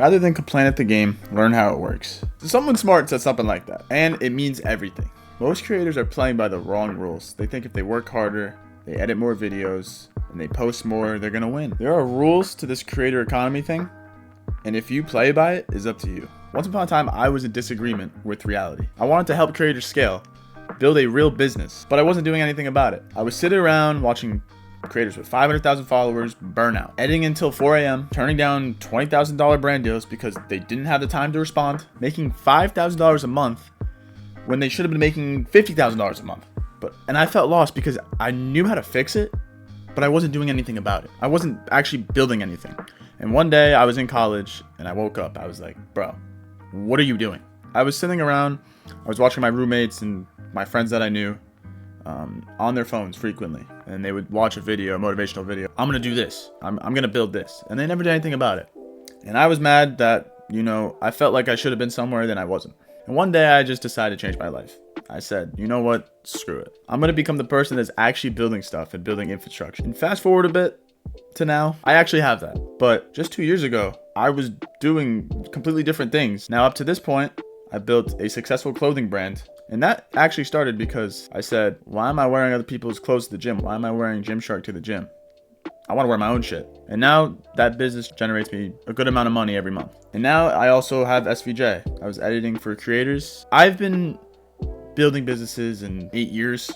Rather than complain at the game, learn how it works. Someone smart said something like that, and it means everything. Most creators are playing by the wrong rules. They think if they work harder, they edit more videos, and they post more, they're gonna win. There are rules to this creator economy thing, and if you play by it, it's up to you. Once upon a time, I was in disagreement with reality. I wanted to help creators scale, build a real business, but I wasn't doing anything about it. I was sitting around watching creators with 500,000 followers burn out, editing until 4 a.m., turning down $20,000 brand deals because they didn't have the time to respond, making $5,000 a month when they should have been making $50,000 a month. And I felt lost because I knew how to fix it, but I wasn't doing anything about it. I wasn't actually building anything. And one day I was in college and I woke up. I was like, bro, what are you doing? I was sitting around, I was watching my roommates and my friends that I knew on their phones frequently, and they would watch a video, a motivational video. I'm gonna do this. I'm gonna build this. And they never did anything about it. And I was mad that, I felt like I should have been somewhere, then I wasn't. And one day I just decided to change my life. I said, you know what? Screw it. I'm gonna become the person that's actually building stuff and building infrastructure. And fast forward a bit to now, I actually have that. But just 2 years ago, I was doing completely different things. Now up to this point, I built a successful clothing brand. And that actually started because I said, why am I wearing other people's clothes to the gym? Why am I wearing Gymshark to the gym? I want to wear my own shit. And now that business generates me a good amount of money every month. And now I also have SVJ. I was editing for creators. I've been building businesses in 8 years.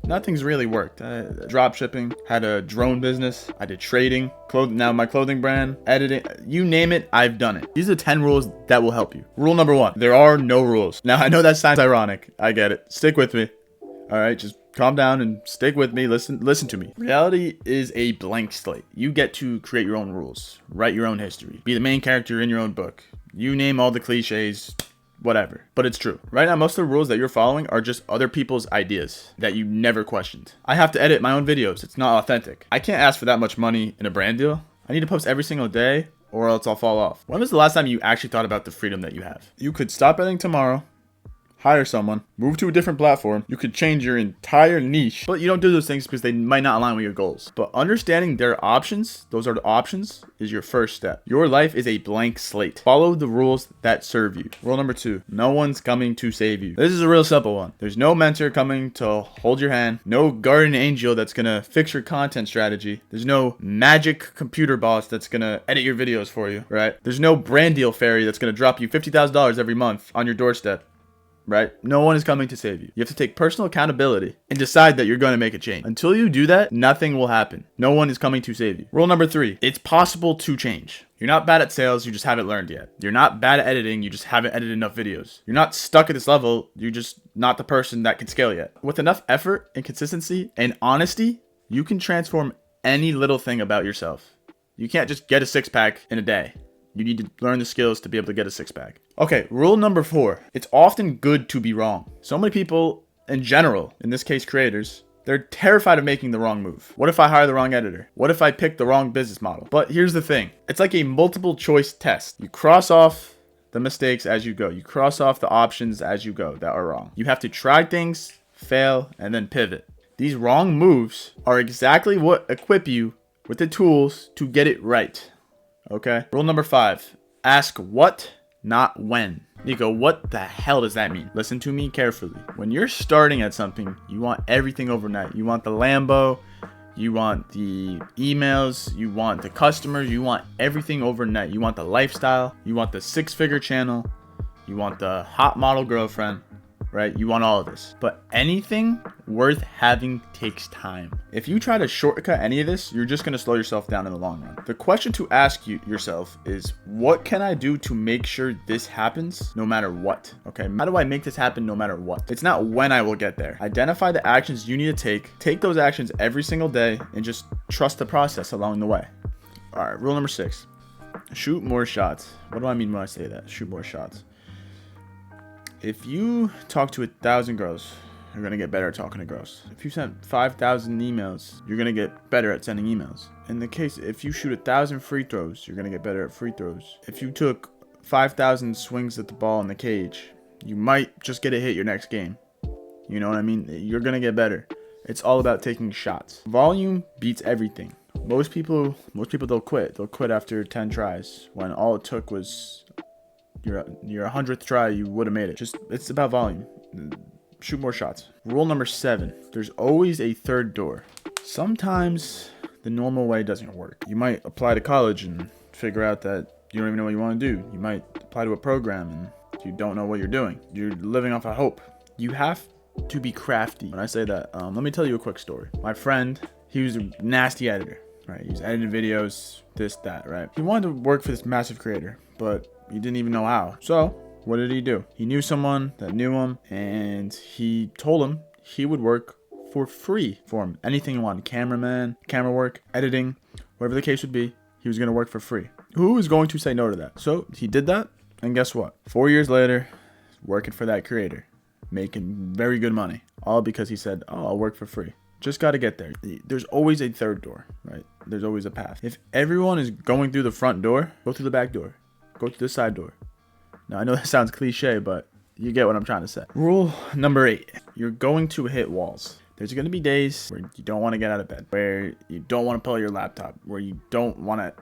Nothing's really worked. Drop shipping, had a drone business, I did trading, now my clothing brand, editing, you name it, I've done it. These are 10 rules that will help you. Rule number 1, there are no rules. Now I know that sounds ironic. I get it. Stick with me. All right, just calm down and stick with me. Listen to me. Reality is a blank slate. You get to create your own rules, write your own history, be the main character in your own book. You name all the cliches, whatever, but it's true. Right now, most of the rules that you're following are just other people's ideas that you never questioned. I have to edit my own videos. It's not authentic. I can't ask for that much money in a brand deal. I need to post every single day or else I'll fall off. When was the last time you actually thought about the freedom that you have? You could stop editing tomorrow, hire someone, move to a different platform. You could change your entire niche, but you don't do those things because they might not align with your goals. But understanding their options, those are the options, is your first step. Your life is a blank slate. Follow the rules that serve you. Rule number 2, no one's coming to save you. This is a real simple one. There's no mentor coming to hold your hand, no guardian angel that's gonna fix your content strategy. There's no magic computer boss that's gonna edit your videos for you, right? There's no brand deal fairy that's gonna drop you $50,000 every month on your doorstep. Right? No one is coming to save you. You have to take personal accountability and decide that you're going to make a change. Until you do that, nothing will happen. No one is coming to save you. Rule number 3, it's possible to change. You're not bad at sales, you just haven't learned yet. You're not bad at editing, you just haven't edited enough videos. You're not stuck at this level, you're just not the person that can scale yet. With enough effort and consistency and honesty, you can transform any little thing about yourself. You can't just get a 6-pack in a day. You need to learn the skills to be able to get a 6-pack. Okay, rule number 4. It's often good to be wrong. So many people in general, in this case creators, they're terrified of making the wrong move. What if I hire the wrong editor? What if I pick the wrong business model? But here's the thing. It's like a multiple choice test. You cross off the mistakes as you go. You cross off the options as you go that are wrong. You have to try things, fail, and then pivot. These wrong moves are exactly what equip you with the tools to get it right. Okay. Rule number 5, ask what, not when. Nico, what the hell does that mean? Listen to me carefully. When you're starting at something, you want everything overnight. You want the Lambo, you want the emails, you want the customers, you want everything overnight. You want the lifestyle, you want the 6-figure channel, you want the hot model girlfriend, right? You want all of this. But anything worth having takes time. If you try to shortcut any of this, you're just going to slow yourself down in the long run. The question to ask yourself is, what can I do to make sure this happens no matter what? Okay, how do I make this happen no matter what? It's not when I will get there. Identify the actions you need to take. Take those actions every single day and just trust the process along the way. All right, rule number 6, shoot more shots. What do I mean when I say that? Shoot more shots. If you talk to 1,000 girls, you're going to get better at talking to girls. If you sent 5,000 emails, you're going to get better at sending emails. In the case, if you shoot 1,000 free throws, you're going to get better at free throws. If you took 5,000 swings at the ball in the cage, you might just get a hit your next game. You know what I mean? You're going to get better. It's all about taking shots. Volume beats everything. Most people they'll quit. They'll quit after 10 tries when all it took was your 100th try. You would have made it. It's about volume. Shoot more shots. Rule number 7. There's always a third door. Sometimes the normal way doesn't work. You might apply to college and figure out that you don't even know what you want to do. You might apply to a program and you don't know what you're doing. You're living off of hope. You have to be crafty. When I say that, let me tell you a quick story. My friend, he was a nasty editor, right? He was editing videos, this, that, right? He wanted to work for this massive creator, but he didn't even know how. So what did he do? He knew someone that knew him, and he told him he would work for free for him. Anything he wanted, cameraman, camera work, editing, whatever the case would be, he was going to work for free. Who is going to say no to that? So he did that, and guess what? 4 years later, working for that creator, making very good money, all because he said, oh, I'll work for free. Just got to get there. There's always a third door, right? There's always a path. If everyone is going through the front door, go through the back door, go through the side door. Now, I know that sounds cliche, but you get what I'm trying to say. Rule number 8, you're going to hit walls. There's going to be days where you don't want to get out of bed, where you don't want to pull out your laptop, where you don't want to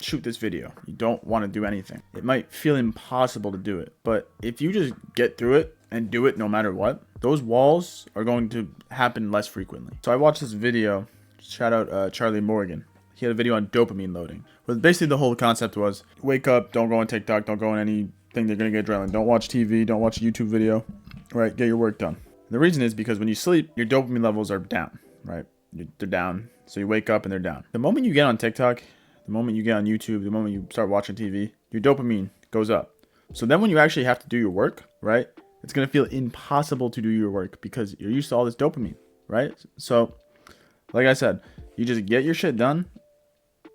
shoot this video. You don't want to do anything. It might feel impossible to do it, but if you just get through it and do it no matter what, those walls are going to happen less frequently. So I watched this video, shout out Charlie Morgan. He had a video on dopamine loading. But basically the whole concept was, wake up, don't go on TikTok, don't go on anything they're going to get adrenaline. Don't watch TV, don't watch a YouTube video, right? Get your work done. The reason is because when you sleep, your dopamine levels are down, right? They're down. So you wake up and they're down. The moment you get on TikTok, the moment you get on YouTube, the moment you start watching TV, your dopamine goes up. So then when you actually have to do your work, right? It's going to feel impossible to do your work because you're used to all this dopamine, right? So like I said, you just get your shit done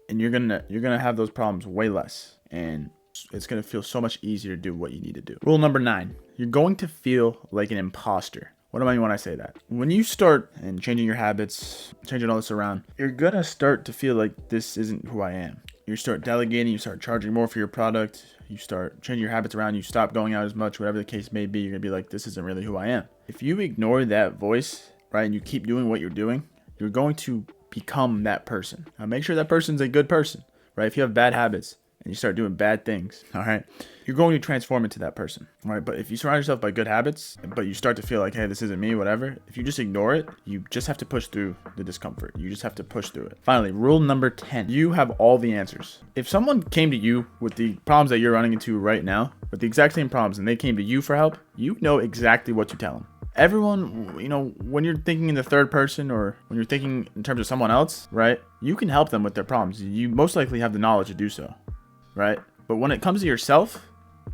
and you're going to have those problems way less. And it's going to feel so much easier to do what you need to do. Rule number 9, you're going to feel like an imposter. What do I mean when I say that? When you start and changing your habits, changing all this around, you're going to start to feel like this isn't who I am. You start delegating, you start charging more for your product, you start changing your habits around, you stop going out as much, whatever the case may be, you're going to be like, this isn't really who I am. If you ignore that voice, right, and you keep doing what you're doing, you're going to become that person. Now make sure that person's a good person, right? If you have bad habits, and you start doing bad things, all right, you're going to transform into that person, all right? But if you surround yourself by good habits, but you start to feel like, hey, this isn't me, whatever, if you just ignore it, you just have to push through the discomfort. You just have to push through it. Finally, rule number 10, you have all the answers. If someone came to you with the problems that you're running into right now, with the exact same problems, and they came to you for help, you know exactly what to tell them. Everyone, you know, when you're thinking in the third person or when you're thinking in terms of someone else, right, you can help them with their problems. You most likely have the knowledge to do so. Right? But when it comes to yourself,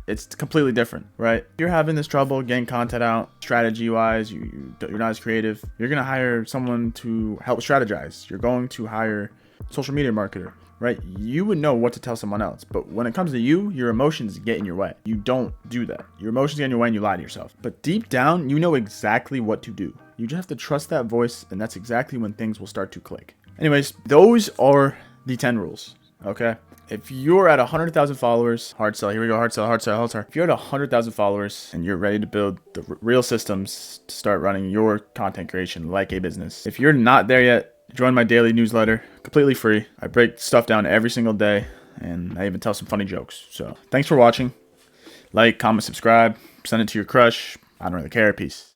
it's completely different, right? If you're having this trouble getting content out, strategy-wise, you're not as creative, you're going to hire someone to help strategize. You're going to hire a social media marketer, right? You would know what to tell someone else. But when it comes to you, your emotions get in your way. You don't do that. Your emotions get in your way and you lie to yourself. But deep down, you know exactly what to do. You just have to trust that voice, and that's exactly when things will start to click. Anyways, those are the 10 rules, okay? If you're at 100,000 followers, hard sell, here we go, hard sell. If you're at 100,000 followers and you're ready to build the real systems to start running your content creation like a business, if you're not there yet, join my daily newsletter, completely free. I break stuff down every single day, and I even tell some funny jokes. So thanks for watching. Like, comment, subscribe, send it to your crush. I don't really care. Peace.